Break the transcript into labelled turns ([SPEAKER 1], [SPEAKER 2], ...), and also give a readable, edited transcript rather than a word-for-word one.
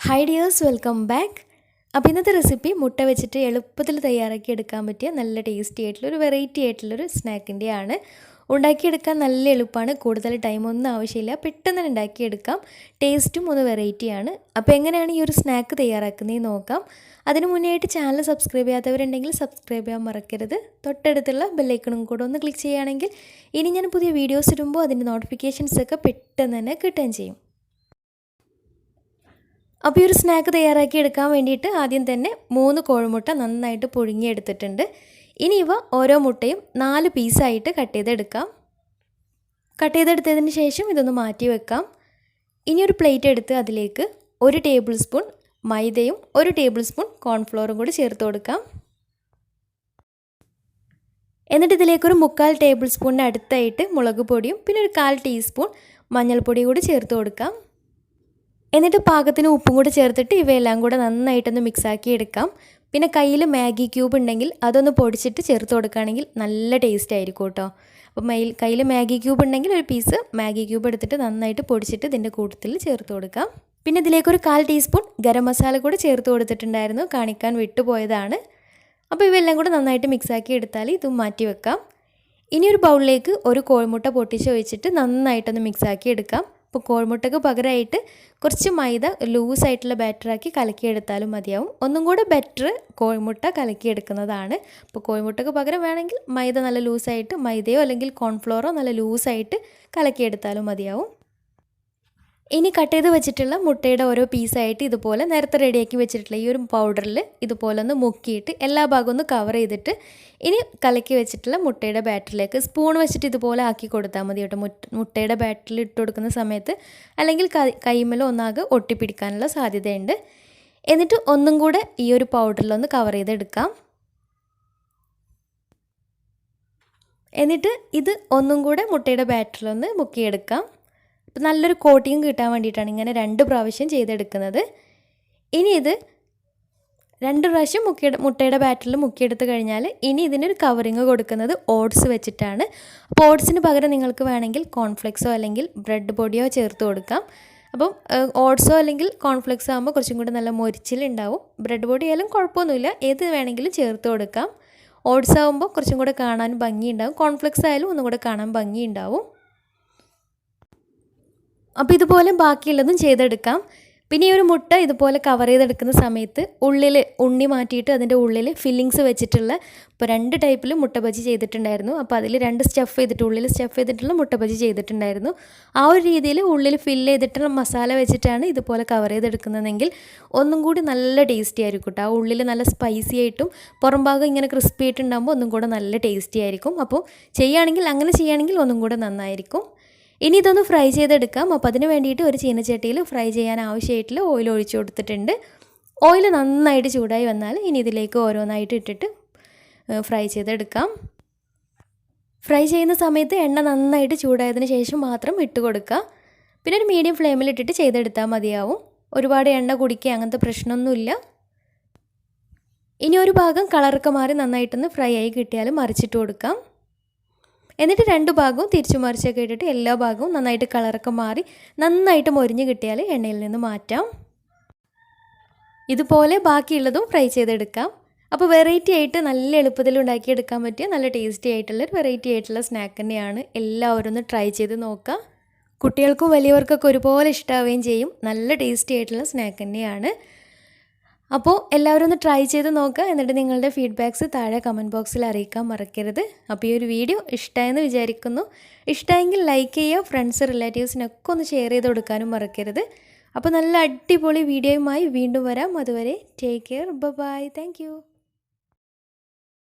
[SPEAKER 1] Hi dears, welcome back. അപ്പോൾ ഇന്നത്തെ recipe മുട്ട വെച്ചിട്ട് എളുപ്പത്തിൽ തയ്യാറാക്കി എടുക്കാൻ പറ്റിയ നല്ല ടേസ്റ്റി ആയിട്ടുള്ളൊരു വെറൈറ്റി ആയിട്ടുള്ളൊരു സ്നാക്കിൻ്റെയാണ്. ഉണ്ടാക്കിയെടുക്കാൻ നല്ല എളുപ്പമാണ്, കൂടുതൽ ടൈമൊന്നും ആവശ്യമില്ല, പെട്ടെന്ന് ഉണ്ടാക്കിയെടുക്കാം. ടേസ്റ്റും ഒന്ന് വെറൈറ്റിയാണ്. അപ്പോൾ എങ്ങനെയാണ് ഈ ഒരു സ്നാക്ക് തയ്യാറാക്കുന്നതെന്ന് നോക്കാം. അതിന് മുന്നേ ആയിട്ട് ചാനൽ സബ്സ്ക്രൈബ് ചെയ്യാത്തവരുണ്ടെങ്കിൽ സബ്സ്ക്രൈബ് ചെയ്യാൻ മറക്കരുത്. തൊട്ടടുത്തുള്ള ബെല്ലൈക്കണും കൂടെ ഒന്ന് ക്ലിക്ക് ചെയ്യുകയാണെങ്കിൽ ഇനി ഞാൻ പുതിയ വീഡിയോസ് ഇടുമ്പോൾ അതിൻ്റെ നോട്ടിഫിക്കേഷൻസൊക്കെ പെട്ടെന്ന് തന്നെ കിട്ടുകയും ചെയ്യും. അപ്പോൾ ഈ ഒരു സ്നാക്ക് തയ്യാറാക്കി എടുക്കാൻ വേണ്ടിയിട്ട് ആദ്യം തന്നെ 3 കോഴിമുട്ട നന്നായിട്ട് പുഴുങ്ങിയെടുത്തിട്ടുണ്ട്. ഇനി ഇവ ഓരോ മുട്ടയും 4 പീസായിട്ട് കട്ട് ചെയ്തെടുക്കാം. കട്ട് ചെയ്തെടുത്തതിന് ശേഷം ഇതൊന്ന് മാറ്റി വെക്കാം. ഇനി ഒരു പ്ലേറ്റ് എടുത്ത് അതിലേക്ക് 1 ടേബിൾ സ്പൂൺ മൈദയും 1 ടേബിൾ സ്പൂൺ കോൺഫ്ലോറും കൂടി ചേർത്ത് കൊടുക്കാം. എന്നിട്ട് ഇതിലേക്കൊരു 3/4 ടേബിൾ സ്പൂണിന് അടുത്തായിട്ട് മുളക് പൊടിയും പിന്നെ ഒരു 1/4 ടീസ്പൂൺ മഞ്ഞൾപ്പൊടിയും കൂടി ചേർത്ത് കൊടുക്കാം. എന്നിട്ട് പാകത്തിന് ഉപ്പും കൂടി ചേർത്തിട്ട് ഇവയെല്ലാം കൂടെ നന്നായിട്ടൊന്ന് മിക്സാക്കി എടുക്കാം. പിന്നെ കയ്യിൽ മാഗി ക്യൂബ് ഉണ്ടെങ്കിൽ അതൊന്ന് പൊടിച്ചിട്ട് ചേർത്ത് കൊടുക്കുകയാണെങ്കിൽ നല്ല ടേസ്റ്റ് ആയിരിക്കും കേട്ടോ. അപ്പോൾ കയ്യിൽ മാഗി ക്യൂബ് ഉണ്ടെങ്കിൽ ഒരു പീസ് മാഗി ക്യൂബ് എടുത്തിട്ട് നന്നായിട്ട് പൊടിച്ചിട്ട് ഇതിൻ്റെ കൂട്ടത്തിൽ ചേർത്ത് കൊടുക്കാം. പിന്നെ ഇതിലേക്കൊരു 1/4 ടീസ്പൂൺ ഗരം മസാല കൂടി ചേർത്ത് കൊടുത്തിട്ടുണ്ടായിരുന്നു, കാണിക്കാൻ വിട്ടുപോയതാണ്. അപ്പോൾ ഇവയെല്ലാം കൂടെ നന്നായിട്ട് മിക്സാക്കി എടുത്താൽ ഇതും മാറ്റി വെക്കാം. ഇനി ഒരു ബൗളിലേക്ക് ഒരു കോഴിമുട്ട പൊട്ടിച്ച് ഒഴിച്ചിട്ട് നന്നായിട്ടൊന്ന് മിക്സാക്കി എടുക്കാം. അപ്പോൾ കോഴിമുട്ടയ്ക്ക് പകരമായിട്ട് കുറച്ച് മൈദ ലൂസായിട്ടുള്ള ബാറ്ററാക്കി കലക്കിയെടുത്താലും മതിയാവും. ഒന്നും കൂടെ ബെറ്റർ കോഴിമുട്ട കലക്കിയെടുക്കുന്നതാണ്. അപ്പോൾ കോഴിമുട്ടയ്ക്ക് പകരം വേണമെങ്കിൽ മൈദ നല്ല ലൂസായിട്ട് മൈദയോ അല്ലെങ്കിൽ കോൺഫ്ലോറോ നല്ല ലൂസായിട്ട് കലക്കിയെടുത്താലും മതിയാവും. ഇനി കട്ട് ചെയ്ത് വെച്ചിട്ടുള്ള മുട്ടയുടെ ഓരോ പീസായിട്ട് ഇതുപോലെ നേരത്തെ റെഡിയാക്കി വെച്ചിട്ടുള്ള ഈ ഒരു പൗഡറിൽ ഇതുപോലെ ഒന്ന് മുക്കിയിട്ട് എല്ലാ ഭാഗവും ഒന്ന് കവർ ചെയ്തിട്ട് ഇനി കലക്കി വെച്ചിട്ടുള്ള മുട്ടയുടെ ബാറ്ററിലേക്ക് സ്പൂൺ വെച്ചിട്ട് ഇതുപോലെ ആക്കി കൊടുത്താൽ മതി കേട്ടോ. മുട്ടയുടെ ബാറ്ററിൽ ഇട്ട് കൊടുക്കുന്ന സമയത്ത് അല്ലെങ്കിൽ കൈമേലോ ഒന്നാകെ ഒട്ടിപ്പിടിക്കാനുള്ള സാധ്യതയുണ്ട്. എന്നിട്ട് ഒന്നും കൂടെ ഈ ഒരു പൗഡറിലൊന്ന് കവർ ചെയ്തെടുക്കാം. എന്നിട്ട് ഇത് ഒന്നും കൂടെ മുട്ടയുടെ ബാറ്ററിലൊന്ന് മുക്കിയെടുക്കാം. അപ്പോൾ നല്ലൊരു കോട്ടിങ് കിട്ടാൻ വേണ്ടിയിട്ടാണ് ഇങ്ങനെ 2 പ്രാവശ്യം ചെയ്തെടുക്കുന്നത്. ഇനി ഇത് 2 പ്രാവശ്യം മുട്ടയുടെ ബാറ്ററിൽ മുക്കിയെടുത്ത് കഴിഞ്ഞാൽ ഇനി ഇതിനൊരു കവറിങ് കൊടുക്കുന്നത് ഓട്സ് വെച്ചിട്ടാണ്. അപ്പോൾ ഓട്സിന് പകരം നിങ്ങൾക്ക് വേണമെങ്കിൽ കോൺഫ്ലെക്സോ അല്ലെങ്കിൽ ബ്രെഡ് പൊടിയോ ചേർത്ത് കൊടുക്കാം. അപ്പം ഓട്സോ അല്ലെങ്കിൽ കോൺഫ്ലെക്സോ ആകുമ്പോൾ കുറച്ചും കൂടി നല്ല മൊരിച്ചിലുണ്ടാവും. ബ്രെഡ് പൊടി ആയാലും കുഴപ്പമൊന്നുമില്ല, ഏത് വേണമെങ്കിലും ചേർത്ത് കൊടുക്കാം. ഓട്സ് ആകുമ്പോൾ കുറച്ചും കൂടെ കാണാൻ ഭംഗിയുണ്ടാവും, കോൺഫ്ലെക്സ് ആയാലും ഒന്നും കൂടെ കാണാൻ ഭംഗിയുണ്ടാവും. അപ്പോൾ ഇതുപോലെ ബാക്കിയുള്ളതും ചെയ്തെടുക്കാം. പിന്നെ ഈ ഒരു മുട്ട ഇതുപോലെ കവർ ചെയ്തെടുക്കുന്ന സമയത്ത് ഉള്ളിൽ ഉണ്ണി മാറ്റിയിട്ട് അതിൻ്റെ ഉള്ളിൽ ഫില്ലിങ്സ് വെച്ചിട്ടുള്ള ഇപ്പോൾ 2 ടൈപ്പിൽ മുട്ട ബജി ചെയ്തിട്ടുണ്ടായിരുന്നു. അപ്പോൾ അതിൽ 2 സ്റ്റഫ് ചെയ്തിട്ട് ഉള്ളിൽ സ്റ്റഫ് ചെയ്തിട്ടുള്ള മുട്ട ബജി ചെയ്തിട്ടുണ്ടായിരുന്നു. ആ ഒരു രീതിയിൽ ഉള്ളിൽ ഫില്ല് ചെയ്തിട്ടുള്ള മസാല വെച്ചിട്ടാണ് ഇതുപോലെ കവർ ചെയ്തെടുക്കുന്നതെങ്കിൽ ഒന്നും കൂടി നല്ല ടേസ്റ്റി ആയിരിക്കും കേട്ടോ. ആ ഉള്ളിൽ നല്ല സ്പൈസി ആയിട്ടും പുറം ഭാഗം ഇങ്ങനെ ക്രിസ്പി ആയിട്ടുണ്ടാകുമ്പോൾ ഒന്നും കൂടെ നല്ല ടേസ്റ്റി ആയിരിക്കും. അപ്പോൾ അങ്ങനെ ചെയ്യുകയാണെങ്കിൽ ഒന്നും കൂടെ നന്നായിരിക്കും. ഇനി ഇതൊന്ന് ഫ്രൈ ചെയ്തെടുക്കാം. അപ്പോൾ അതിന് വേണ്ടിയിട്ട് ഒരു ചീനച്ചട്ടിയിൽ ഫ്രൈ ചെയ്യാൻ ആവശ്യമായിട്ടുള്ള ഓയിൽ ഒഴിച്ചു കൊടുത്തിട്ടുണ്ട്. ഓയിൽ നന്നായിട്ട് ചൂടായി വന്നാൽ ഇനി ഇതിലേക്ക് ഓരോന്നായിട്ട് ഇട്ടിട്ട് ഫ്രൈ ചെയ്തെടുക്കാം. ഫ്രൈ ചെയ്യുന്ന സമയത്ത് എണ്ണ നന്നായിട്ട് ചൂടായതിന് ശേഷം മാത്രം ഇട്ട് കൊടുക്കുക. പിന്നെ ഒരു മീഡിയം ഫ്ലെയിമിൽ ഇട്ടിട്ട് ചെയ്തെടുത്താൽ മതിയാവും. ഒരുപാട് എണ്ണ കുടിക്കുക അങ്ങനത്തെ പ്രശ്നമൊന്നുമില്ല. ഇനി ഒരു ഭാഗം കളറൊക്കെ മാറി നന്നായിട്ടൊന്ന് ഫ്രൈ ആയി കിട്ടിയാലും മറിച്ചിട്ട് കൊടുക്കാം. എന്നിട്ട് 2 ഭാഗവും തിരിച്ചു മറിച്ചൊക്കെ ഇട്ടിട്ട് എല്ലാ ഭാഗവും നന്നായിട്ട് കളറൊക്കെ മാറി നന്നായിട്ട് മൊരിഞ്ഞ് കിട്ടിയാൽ എണ്ണയിൽ നിന്ന് മാറ്റാം. ഇതുപോലെ ബാക്കിയുള്ളതും ഫ്രൈ ചെയ്തെടുക്കാം. അപ്പോൾ വെറൈറ്റി ആയിട്ട് നല്ല എളുപ്പത്തിൽ ഉണ്ടാക്കിയെടുക്കാൻ പറ്റിയ നല്ല ടേസ്റ്റി ആയിട്ടുള്ളൊരു വെറൈറ്റി ആയിട്ടുള്ള സ്നാക്ക് തന്നെയാണ്. എല്ലാവരും ഒന്ന് ട്രൈ ചെയ്ത് നോക്കുക. കുട്ടികൾക്കും വലിയവർക്കൊക്കെ ഒരുപോലെ ഇഷ്ടമാവുകയും ചെയ്യും. നല്ല ടേസ്റ്റി ആയിട്ടുള്ള സ്നാക്ക് തന്നെയാണ്. അപ്പോൾ എല്ലാവരും ഒന്ന് ട്രൈ ചെയ്ത് നോക്കുക. എന്നിട്ട് നിങ്ങളുടെ ഫീഡ്ബാക്ക്സ് താഴെ കമൻറ്റ് ബോക്സിൽ അറിയിക്കാൻ മറക്കരുത്. അപ്പോൾ ഈ ഒരു വീഡിയോ ഇഷ്ടമായെന്ന് വിചാരിക്കുന്നു. ഇഷ്ടമായെങ്കിൽ ലൈക്ക് ചെയ്യുക, ഫ്രണ്ട്സ് റിലേറ്റീവ്സിനൊക്കെ ഒന്ന് ഷെയർ ചെയ്ത് കൊടുക്കാനും മറക്കരുത്. അപ്പോൾ നല്ല അടിപൊളി വീഡിയോയുമായി വീണ്ടും വരാം. അതുവരെ take care, bye, thank U.